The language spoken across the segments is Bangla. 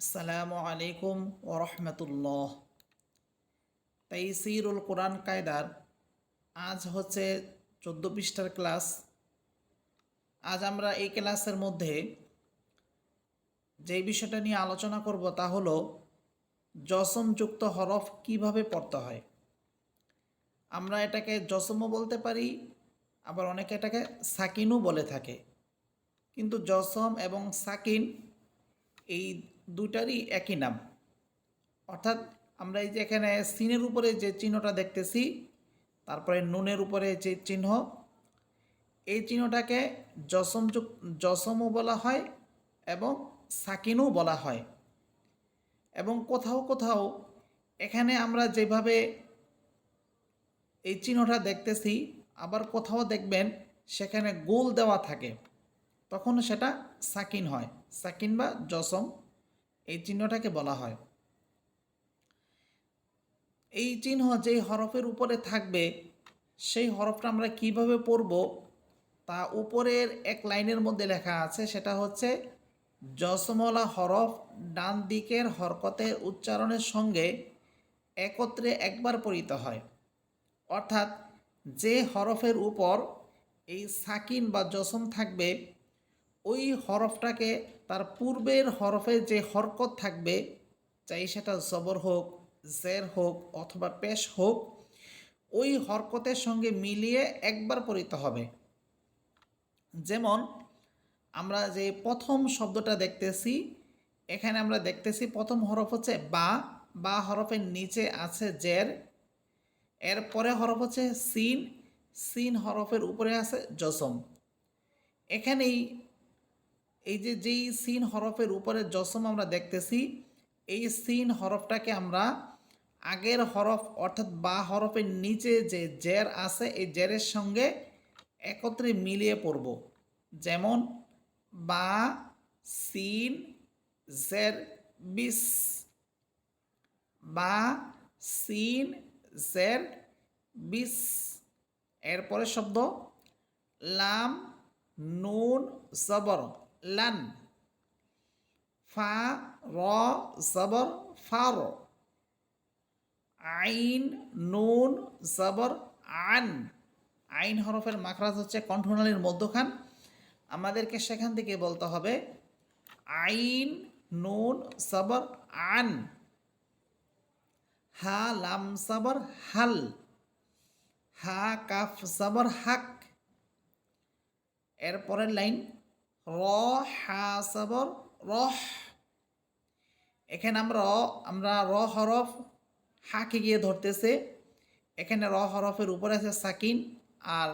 আসসালামু আলাইকুম ওরহমতুল্লাহ। তাইসিরুল কোরআন কায়দার আজ হচ্ছে 14 পৃষ্ঠার ক্লাস। আজ আমরা এই ক্লাসের মধ্যে যেই বিষয়টা নিয়ে আলোচনা করব তা হলো যসমযুক্ত হরফ কিভাবে পড়তে হয়। আমরা এটাকে যসমও বলতে পারি, আবার অনেকে এটাকে সাকিনও বলে থাকে, কিন্তু যসম এবং সাকিন এই দুটারই একই নাম। অর্থাৎ আমরা এই যে এখানে সিনের উপরে যে চিহ্নটা দেখতেছি, তারপরে নুনের উপরে যে চিহ্ন, এই চিহ্নটাকে যসমও বলা হয় এবং সাকিনও বলা হয়। এবং কোথাও কোথাও এখানে আমরা যেভাবে এই চিহ্নটা দেখতেছি, আবার কোথাও দেখবেন সেখানে গোল দেওয়া থাকে, তখন সেটা সাকিন হয়। সাকিন বা যসম এই চিহ্নটাকে বলা হয়। এই চিহ্ন যেই হরফের উপরে থাকবে সেই হরফটা আমরা কিভাবে পড়ব তা উপরের এক লাইনের মধ্যে লেখা আছে। সেটা হচ্ছে যসমলা হরফ ডান দিকের হরকতের উচ্চারণের সঙ্গে একত্রে একবার পড়িত হয়। অর্থাৎ যে হরফের উপর এই সাকিন বা যসম থাকবে, ওই হরফটাকে তার পূর্বের হরফের যে হরকত থাকবে, চাই সেটা জবর হোক, জের হোক অথবা পেশ হোক, ওই হরকতের সঙ্গে মিলিয়ে একবার পড়িতে হবে। যেমন আমরা যে প্রথম শব্দটা দেখতেছি, এখানে আমরা দেখতেছি প্রথম হরফ হচ্ছে বা। বা হরফের নিচে আছে জের, এরপরে হরফ হচ্ছে সিন। সিন হরফের উপরে আছে জসম। এখানেই এই যে যেই সিন হরফের উপরে যসম আমরা দেখতেছি, এই সিন হরফটাকে আমরা আগের হরফ অর্থাৎ বা হরফের নিচে যে জের আছে এই জেরের সঙ্গে একত্রে মিলিয়ে পড়ব। যেমন বা, সিন, জের, বিস। বা, সিন, জের, বিস। এরপরে শব্দ লাম, নুন, জবর, লান। ফা, র, জবর, ফার। আইন, নুন, জবর, আন। আইন হরফের মাখরাজ হচ্ছে কণ্ঠনালীর মধ্যখান। আমাদেরকে সেখান থেকে বলতে হবে আইন, নুন, জবর, আন। হা, লাম, জবর, হাল। হা, কাফ, জবর, হাক। এরপরের লাইন র, হা, জবর, রহ। এখানে আমরা র হরফ হাকে গিয়ে ধরতেছে। এখানে র হরফের উপরে আছে সাকিন, আর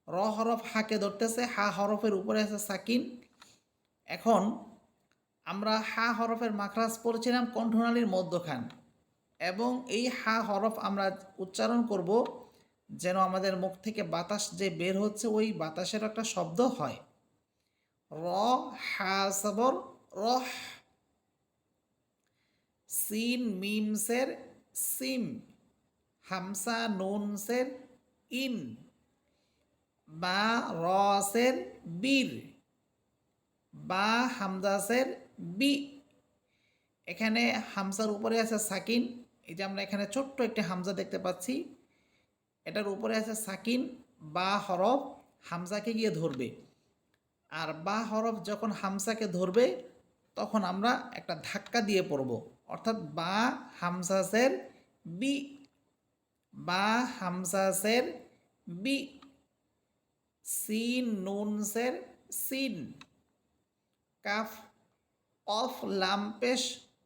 র হরফ হাকে ধরতেছে, হা হরফের উপরে আছে সাকিন। এখন আমরা হা হরফের মাখরাজ পড়ছিলাম কণ্ঠনালীর মধ্যখান, এবং এই হা হরফ আমরা উচ্চারণ করব যেন আমাদের মুখ থেকে বাতাস যে বের হচ্ছে ওই বাতাসের একটা শব্দ হয়। র, হা, সবর, রহ। সিন, মিম সের সিম। হামসা, নুন সের ইন। বা, র সের বীর। বা, হামজা সের বি। এখানে হামজার উপরে আছে সাকিন। এই যে আমরা এখানে ছোট্ট একটি হামজা দেখতে পাচ্ছি, এটার উপরে আছে সাকিন। বা হরফ হামজাকে গিয়ে ধরবে, আর বা হরফ যখন হামজাকে ধরবে তখন আমরা একটা ধাক্কা দিয়ে পড়ব। অর্থাৎ বা হামজাসের বি। বা হামজাসের বি। সিন, নুন সের সিন। কাফ, অফ, লাম, পেশ,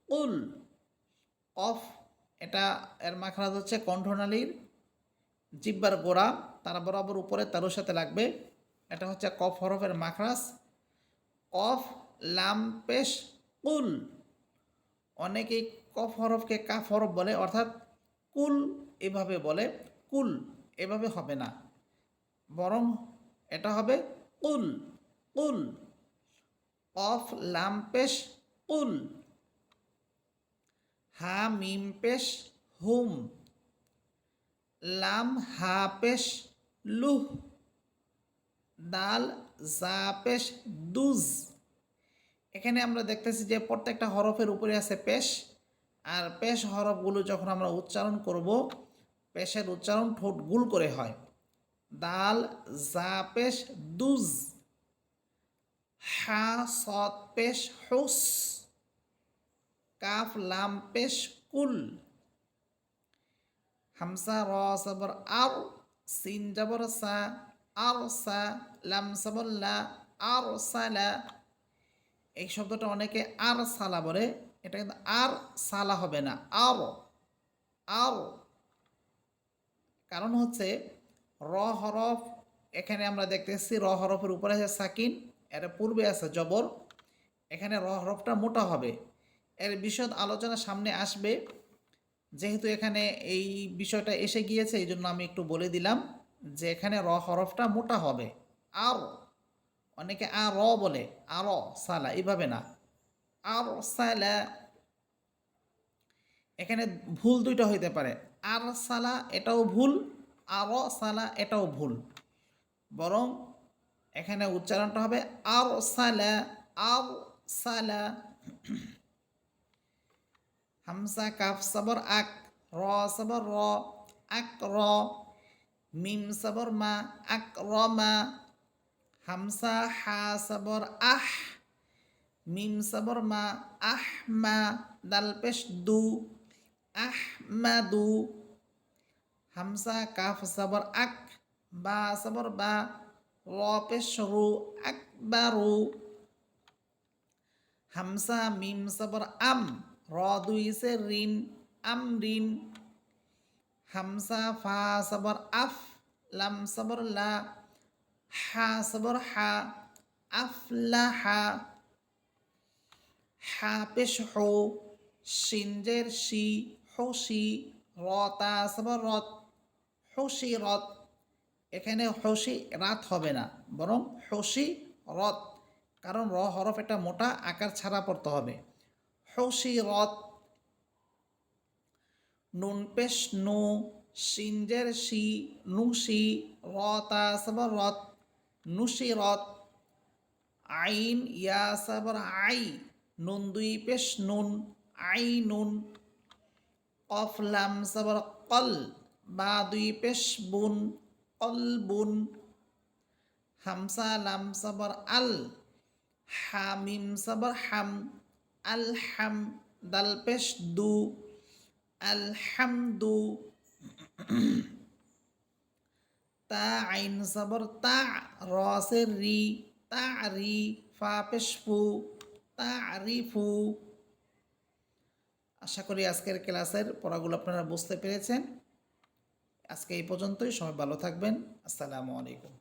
উল। অফ এটা এর মাখরাজ হচ্ছে কণ্ঠনালীর জিব্বার গোড়া, তার বরাবর উপরে তারুর সাথে লাগবে। এটা হচ্ছে কফ হরফের মাখরাজ। কফ, লাম, পেশ, কুল। অনেকেই কফ হরফকে কাফ হরফ বলে, অর্থাৎ কুল এভাবে বলে। কুল এভাবে হবে না, বরং এটা হবে কুল। কুল। কফ, লাম, পেশ, কুল। হা, মিম, পেশ, হুম। লাম, হা, পেশ, লুহ। দাল, জা, পেশ, দুজ। এখানে আমরা দেখতেছি যে প্রত্যেকটা হরফের উপরে আছে পেশ, আর পেশ হরফগুলো যখন আমরা উচ্চারণ করব, পেশের উচ্চারণ ঠোঁট গুল করে হয়। দাল জা পেশ দুজ, হা সদ পেশ হুস, কাফ লাম পেশ কুল, হামসা র সবর আর, সিন জবর সা, আর সা, লাম সবর লা, আর সালা। এই শব্দটা অনেকে আর সালা বলে, এটা কিন্তু আর সালা হবে না, আর আর। কারণ হচ্ছে র হরফ, এখানে আমরা দেখতেছি র হরফের উপরে আছে সাকিন, এর পূর্বে আছে জবর, এখানে র হরফটা মোটা হবে। এর বিশদ আলোচনা সামনে আসবে, যেহেতু এখানে এই বিষয়টা এসে গিয়েছে এই জন্য আমি একটু বলে দিলাম যে এখানে র হরফটা মোটা হবে। আর অনেকে আর র বলে, আর সালা, এইভাবে না, আর সালা। এখানে ভুল দুইটা হইতে পারে, আর সালা এটাও ভুল, আর সালা এটাও ভুল, বরং এখানে উচ্চারণটা হবে আর সালা, আর সালা। হামসা কাফ সবর আক, র সবর র, আক র, মিম সবর মা, আক র মা, হামসা হা সবর আহ, মিম সবর মা, আহ মা, দাল পেশ দু, আহমাদু, হামসা কাফ সবর আক, বা সবর বা, র পেশ রু, আকবারু, হামসা মিম সবর আম, র দুই সে রিন, আমরিন, হামসা ফা সবর আফ, লাম সবর লা, হা সবর হা, আফলাহা, হা পেশ হো, শিনজের শি, হোসি, রতা সবর রত, হোসি রত। এখানে হোসি রাত হবে না, বরং হোসি রত, কারণ র হরফ এটা মোটা, আকার ছাড়া পড়তে হবে। হোসি রত, নুন পেশ নু, শিনজের শি, নুসি, রতা সবর রত, নুসি রত, আইন ইয়া সবর আই, নুন দুই পেশ নুন, আই নুন, কফ লাম সবর কল, বা দুই পেশ বুন, কল বুন, হামসা লাম সবর আল, হামিম সবর হাম, আল হাম, দাল পেশ দু, আলহামদু, তা আইন সবর তা, র সে রি, তা রি, ফা পেশ ফু, তা রিফু। আশা করি আজকের ক্লাসের পড়াগুলো আপনারা বুঝতে পেরেছেন। আজকে এই পর্যন্তই, সবাই ভালো থাকবেন। আসসালামু আলাইকুম।